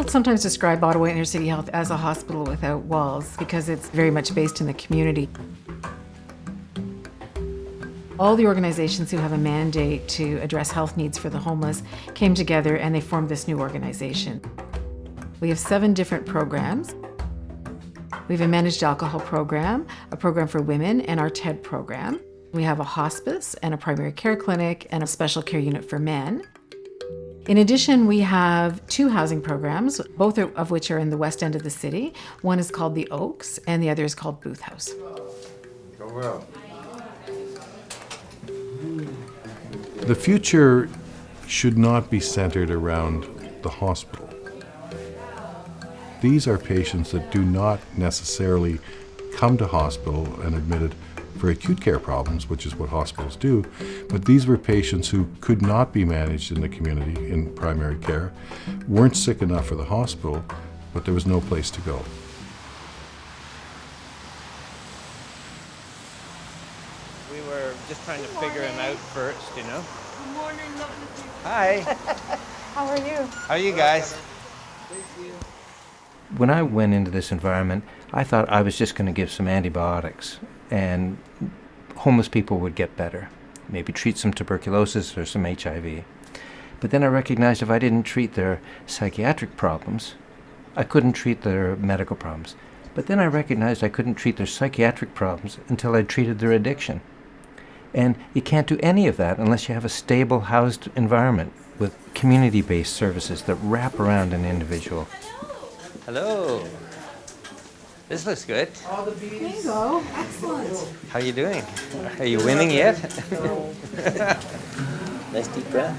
People sometimes describe Ottawa Inner City Health as a hospital without walls because it's very much based in the community. All the organizations who have a mandate to address health needs for the homeless came together and they formed this new organization. We have 7 different programs. We have a managed alcohol program, a program for women, and our TED program. We have a hospice and a primary care clinic and a special care unit for men. In addition, we have 2 housing programs, both of which are in the west end of the city. One is called the Oaks and the other is called Booth House. Go well. The future should not be centered around the hospital. These are patients that do not necessarily come to hospital and admitted for acute care problems, which is what hospitals do, but these were patients who could not be managed in the community in primary care, weren't sick enough for the hospital, but there was no place to go. We were just trying to figure him out first, you know? Good morning, lovely people. Hi. How are you? How are you guys? When I went into this environment, I thought I was just going to give some antibiotics and homeless people would get better. Maybe treat some tuberculosis or some HIV. But then I recognized if I didn't treat their psychiatric problems, I couldn't treat their medical problems. But then I recognized I couldn't treat their psychiatric problems until I treated their addiction. And you can't do any of that unless you have a stable housed environment with community-based services that wrap around an individual. Hello. This looks good. There you go. Excellent. How are you doing? Are you winning yet? Nice deep breath.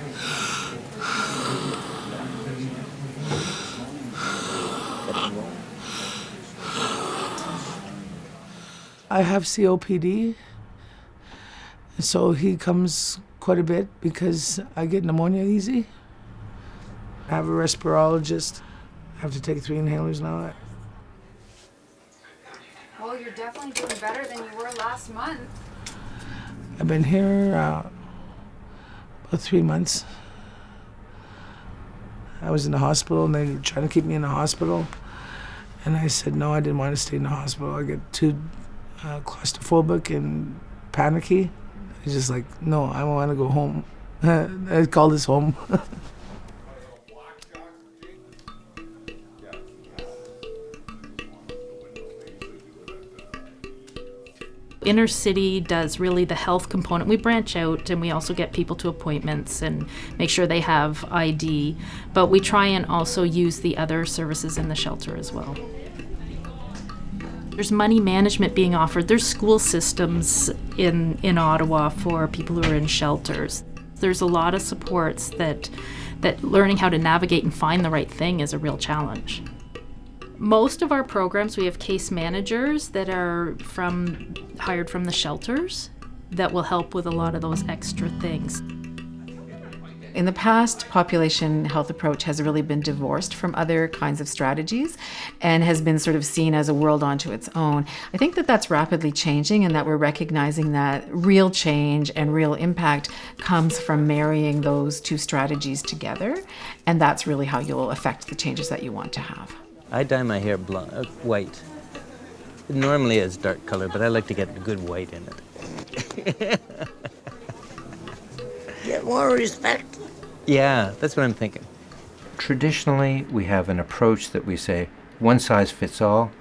I have COPD, so he comes quite a bit because I get pneumonia easy. I have a respirologist. I have to take 3 inhalers now. Well, you're definitely doing better than you were last month. I've been here about 3 months. I was in the hospital and they were trying to keep me in the hospital. And I said, no, I didn't want to stay in the hospital. I get too claustrophobic and panicky. I was just like, no, I want to go home. I call this home. Inner City does really the health component. We branch out and we also get people to appointments and make sure they have ID, but we try and also use the other services in the shelter as well. There's money management being offered. There's school systems in Ottawa for people who are in shelters. There's a lot of supports that learning how to navigate and find the right thing is a real challenge. Most of our programs, we have case managers that are hired from the shelters that will help with a lot of those extra things. In the past, population health approach has really been divorced from other kinds of strategies and has been sort of seen as a world onto its own. I think that that's rapidly changing and that we're recognizing that real change and real impact comes from marrying those 2 strategies together, and that's really how you'll affect the changes that you want to have. I dye my hair white. Normally it's dark color, but I like to get good white in it. Get more respect. Yeah, that's what I'm thinking. Traditionally, we have an approach that we say, one size fits all.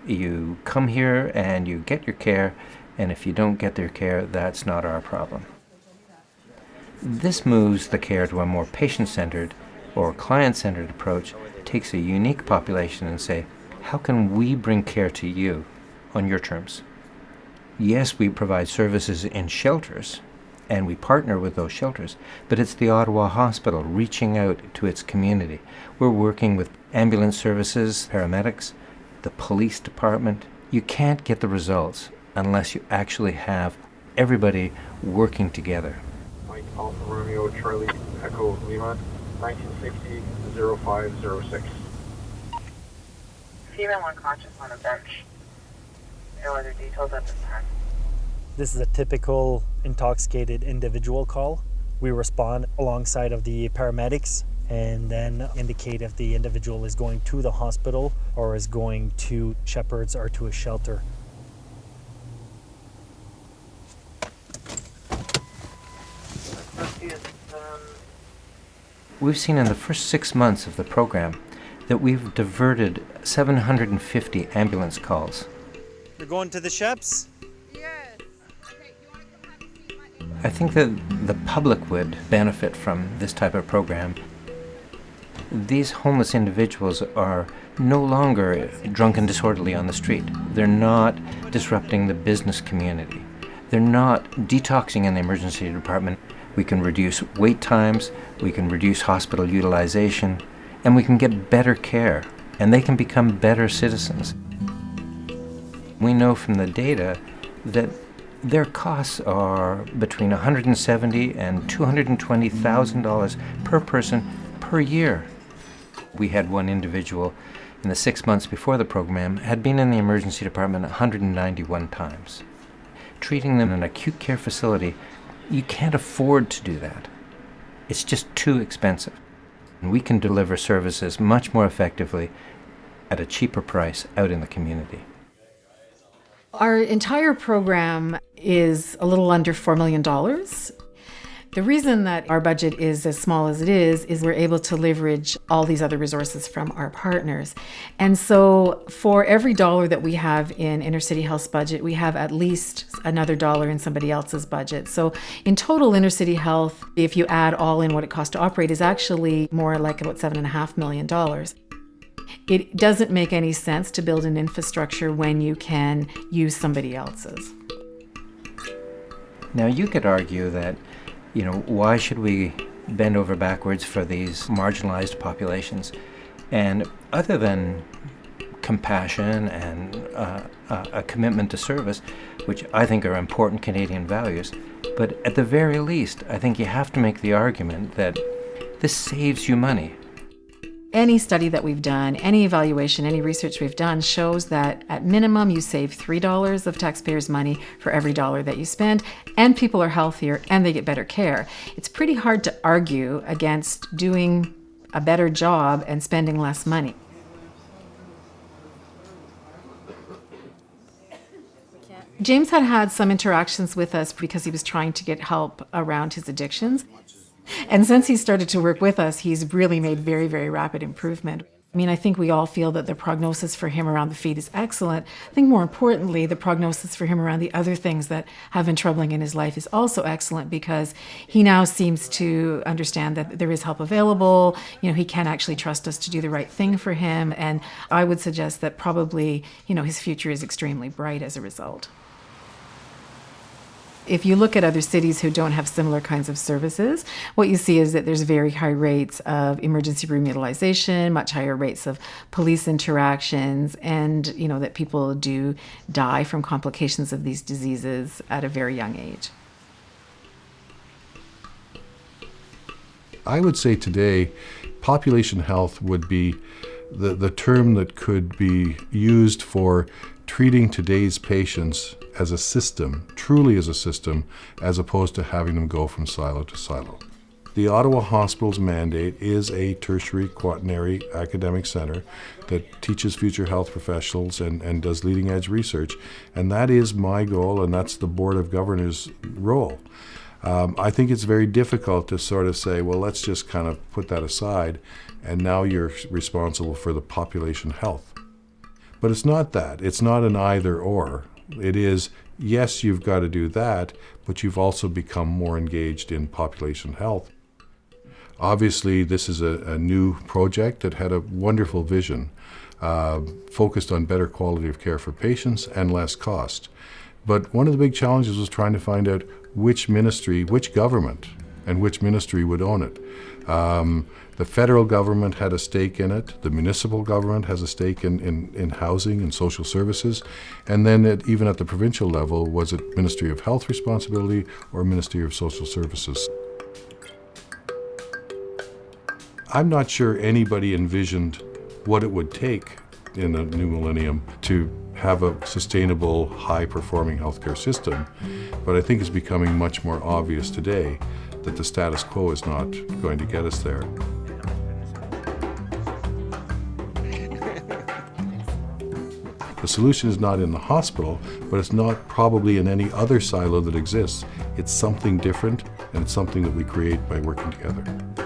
You come here and you get your care, and if you don't get their care, that's not our problem. This moves the care to a more patient-centered or client-centered approach, takes a unique population and say, how can we bring care to you on your terms? Yes, we provide services in shelters, and we partner with those shelters, but it's the Ottawa Hospital reaching out to its community. We're working with ambulance services, paramedics, the police department. You can't get the results unless you actually have everybody working together. Mike Alpha Romeo Charlie Echo Lima, 1960-0506. Female unconscious on a bench. No other details at this time. This is a typical intoxicated individual call. We respond alongside of the paramedics and then indicate if the individual is going to the hospital or is going to Shepherd's or to a shelter. We've seen in the first 6 months of the program that we've diverted 750 ambulance calls. You're going to the Sheps? I think that the public would benefit from this type of program. These homeless individuals are no longer drunk and disorderly on the street. They're not disrupting the business community. They're not detoxing in the emergency department. We can reduce wait times, we can reduce hospital utilization, and we can get better care, and they can become better citizens. We know from the data that their costs are between $170,000 and $220,000 per person per year. We had one individual in the 6 months before the program had been in the emergency department 191 times. Treating them in an acute care facility, you can't afford to do that. It's just too expensive. And we can deliver services much more effectively at a cheaper price out in the community. Our entire program is a little under $4 million. The reason that our budget is as small as it is we're able to leverage all these other resources from our partners. And so for every dollar that we have in Inner City Health's budget, we have at least another dollar in somebody else's budget. So in total, Inner City Health, if you add all in what it costs to operate, is actually more like about $7.5 million. It doesn't make any sense to build an infrastructure when you can use somebody else's. Now you could argue that, why should we bend over backwards for these marginalized populations? And other than compassion and a commitment to service, which I think are important Canadian values, but at the very least, I think you have to make the argument that this saves you money. Any study that we've done, any evaluation, any research we've done shows that at minimum you save $3 of taxpayers' money for every dollar that you spend, and people are healthier and they get better care. It's pretty hard to argue against doing a better job and spending less money. James had some interactions with us because he was trying to get help around his addictions. And since he started to work with us, he's really made very, very rapid improvement. I think we all feel that the prognosis for him around the feet is excellent. I think more importantly, the prognosis for him around the other things that have been troubling in his life is also excellent because he now seems to understand that there is help available. He can actually trust us to do the right thing for him. And I would suggest that probably, his future is extremely bright as a result. If you look at other cities who don't have similar kinds of services, what you see is that there's very high rates of emergency room utilization, much higher rates of police interactions, and that people do die from complications of these diseases at a very young age. I would say today, population health would be the term that could be used for treating today's patients as a system, truly as a system, as opposed to having them go from silo to silo. The Ottawa Hospital's mandate is a tertiary quaternary academic center that teaches future health professionals and does leading edge research. And that is my goal, and that's the Board of Governors' role. I think it's very difficult to sort of say, well, let's just kind of put that aside, and now you're responsible for the population health. But it's not that. It's not an either or. It is, yes, you've got to do that, but you've also become more engaged in population health. Obviously, this is a new project that had a wonderful vision, focused on better quality of care for patients and less cost. But one of the big challenges was trying to find out which ministry, which government, and which ministry would own it. The federal government had a stake in it. The municipal government has a stake in housing and social services. And then even at the provincial level, was it Ministry of Health responsibility or Ministry of Social Services? I'm not sure anybody envisioned what it would take in the new millennium to have a sustainable, high-performing healthcare system. But I think it's becoming much more obvious today that the status quo is not going to get us there. The solution is not in the hospital, but it's not probably in any other silo that exists. It's something different, and it's something that we create by working together.